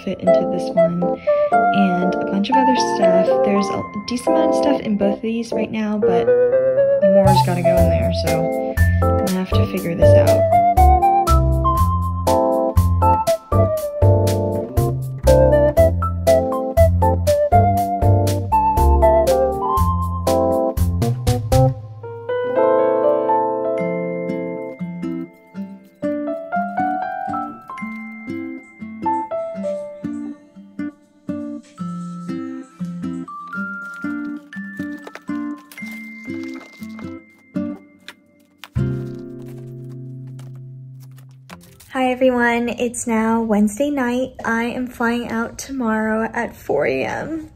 fit into this one, and a bunch of other stuff. There's a decent amount of stuff in both of these right now, but more's gotta go in there, so I'm gonna have to figure this out. Hi everyone, it's now Wednesday night. I am flying out tomorrow at 4 a.m.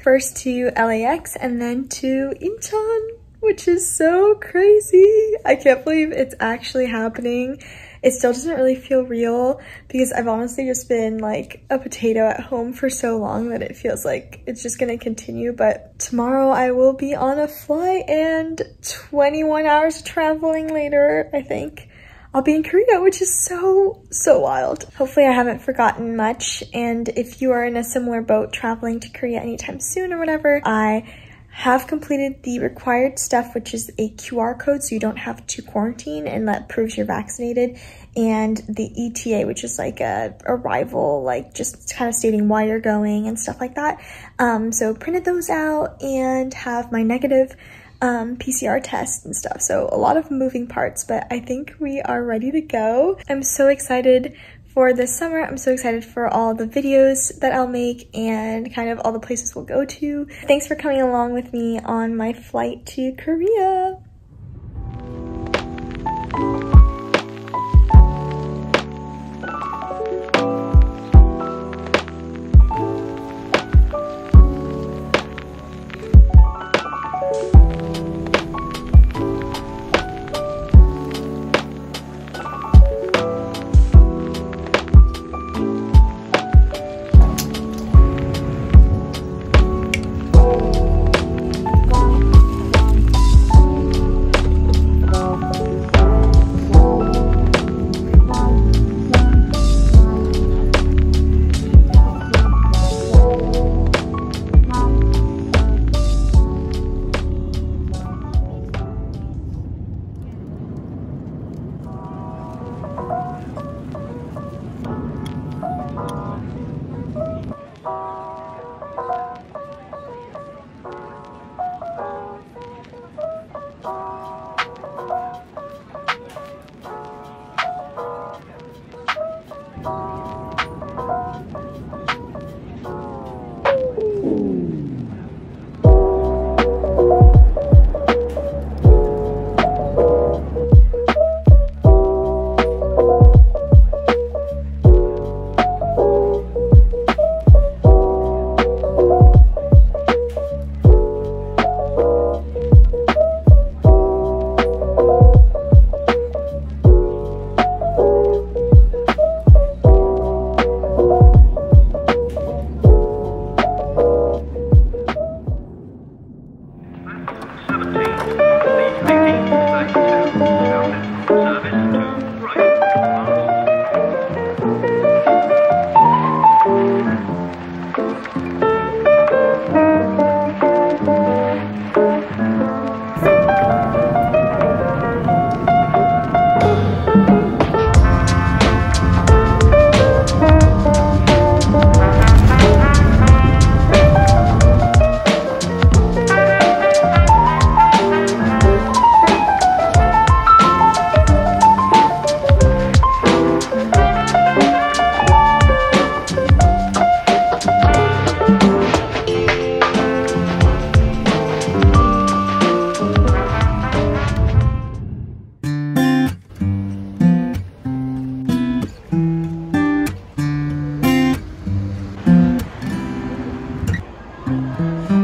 First to LAX and then to Incheon, which is so crazy. I can't believe it's actually happening. It still doesn't really feel real because I've honestly just been like a potato at home for so long that it feels like it's just gonna continue. But tomorrow I will be on a flight and 21 hours of traveling later, I think I'll be in Korea, which is so wild. Hopefully I haven't forgotten much, and if you are in a similar boat traveling to Korea anytime soon or whatever, I have completed the required stuff, which is a QR code so you don't have to quarantine, and that proves you're vaccinated, and the ETA, which is like a arrival, like just kind of stating why you're going and stuff like that. So printed those out and have my negative PCR test and stuff. So a lot of moving parts, but I think we are ready to go. I'm so excited for this summer. I'm so excited for all the videos that I'll make and kind of all the places we'll go to. Thanks for coming along with me on my flight to Korea.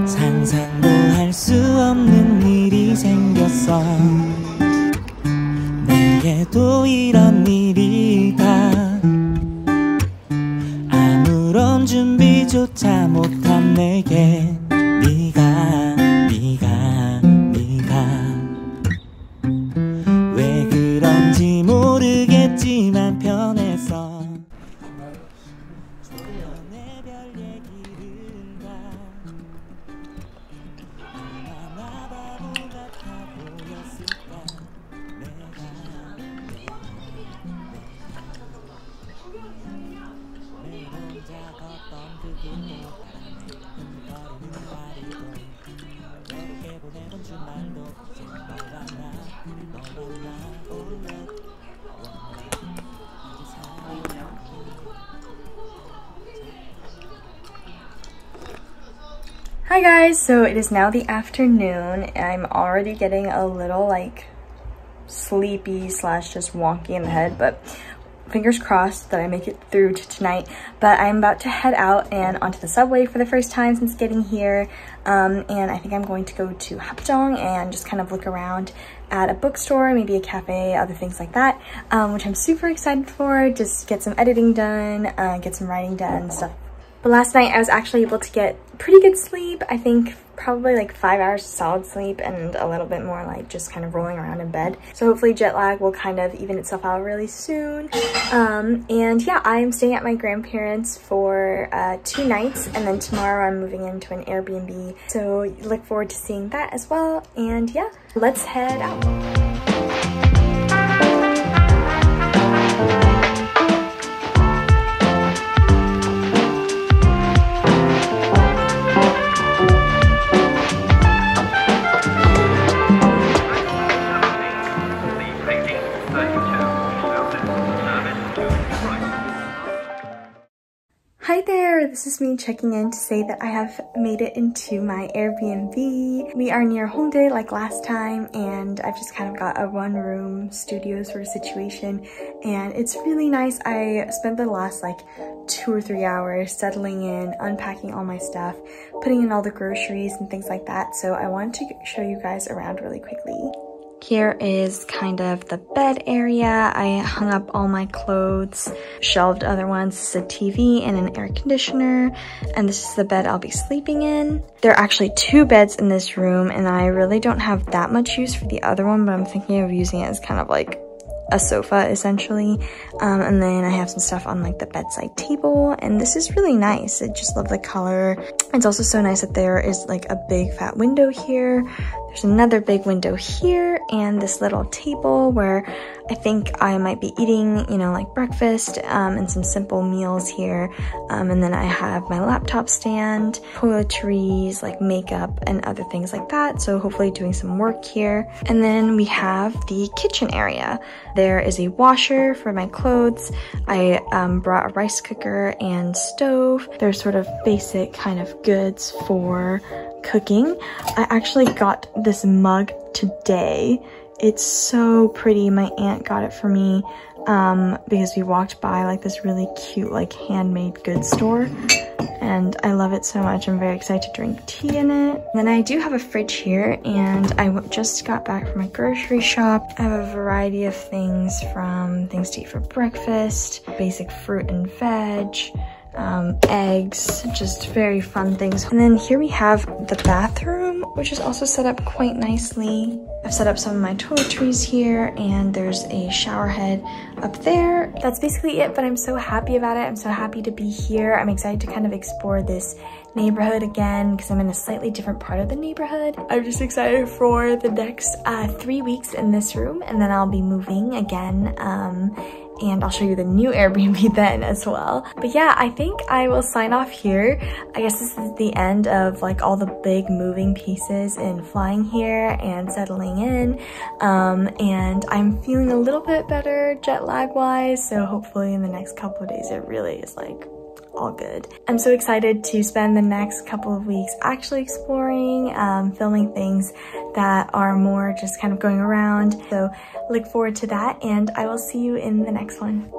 상상도 할 수 없는 일이 생겼어. 내게도 이런 일이다. 아무런 준비조차 못한 내게 네가 왜 그런지 모르겠지만 편해서 Hi guys, so it is now the afternoon. I'm already getting a little like sleepy slash just wonky in the head, but fingers crossed that I make it through to tonight. But I'm about to head out and onto the subway for the first time since getting here. And I think I'm going to go to Hapjeong and just kind of look around at a bookstore, maybe a cafe, other things like that, which I'm super excited for. Just get some editing done, get some writing done and stuff. But last night I was actually able to get pretty good sleep. I think probably like 5 hours of solid sleep and a little bit more like just kind of rolling around in bed. So hopefully jet lag will kind of even itself out really soon. And yeah, I am staying at my grandparents for 2 nights, and then tomorrow I'm moving into an Airbnb. So look forward to seeing that as well. And yeah, let's head out. Hi there, this is me checking in to say that I have made it into my Airbnb. We are near Hongdae like last time, and I've just kind of got a 1-room studio sort of situation, and it's really nice. I spent the last like 2 or 3 hours settling in, unpacking all my stuff, putting in all the groceries and things like that, so I wanted to show you guys around really quickly. Here is kind of the bed area. I hung up all my clothes, shelved other ones. This is a TV and an air conditioner, and this is the bed I'll be sleeping in. There are actually 2 beds in this room, and I really don't have that much use for the other one, but I'm thinking of using it as kind of like a sofa essentially. And then I have some stuff on like the bedside table, and this is really nice. I just love the color. It's also so nice that there is like a big fat window here. There's another big window here, and this little table where I think I might be eating, you know, like breakfast and some simple meals here. And then I have my laptop stand, toiletries, like makeup and other things like that. So hopefully doing some work here. And then we have the kitchen area. There is a washer for my clothes. I brought a rice cooker and stove. They're sort of basic kind of goods for cooking. I actually got this mug today. It's so pretty. My aunt got it for me because we walked by like this really cute like handmade goods store, and I love it so much. I'm very excited to drink tea in it. And then I do have a fridge here, and I just got back from my grocery shop. I have a variety of things, from things to eat for breakfast, basic fruit and veg, eggs, just very fun things. And then here we have the bathroom, which is also set up quite nicely. I've set up some of my toiletries here, and there's a shower head up there. That's basically it, but I'm so happy about it. I'm so happy to be here. I'm excited to kind of explore this neighborhood again because I'm in a slightly different part of the neighborhood. I'm just excited for the next 3 weeks in this room, and then I'll be moving again. And I'll show you the new Airbnb then as well. But yeah, I think I will sign off here. I guess this is the end of like all the big moving pieces in flying here and settling in. And I'm feeling a little bit better jet lag wise. So hopefully in the next couple of days, it really is like all good. I'm so excited to spend the next couple of weeks actually exploring, filming things that are more just kind of going around. So look forward to that, and I will see you in the next one.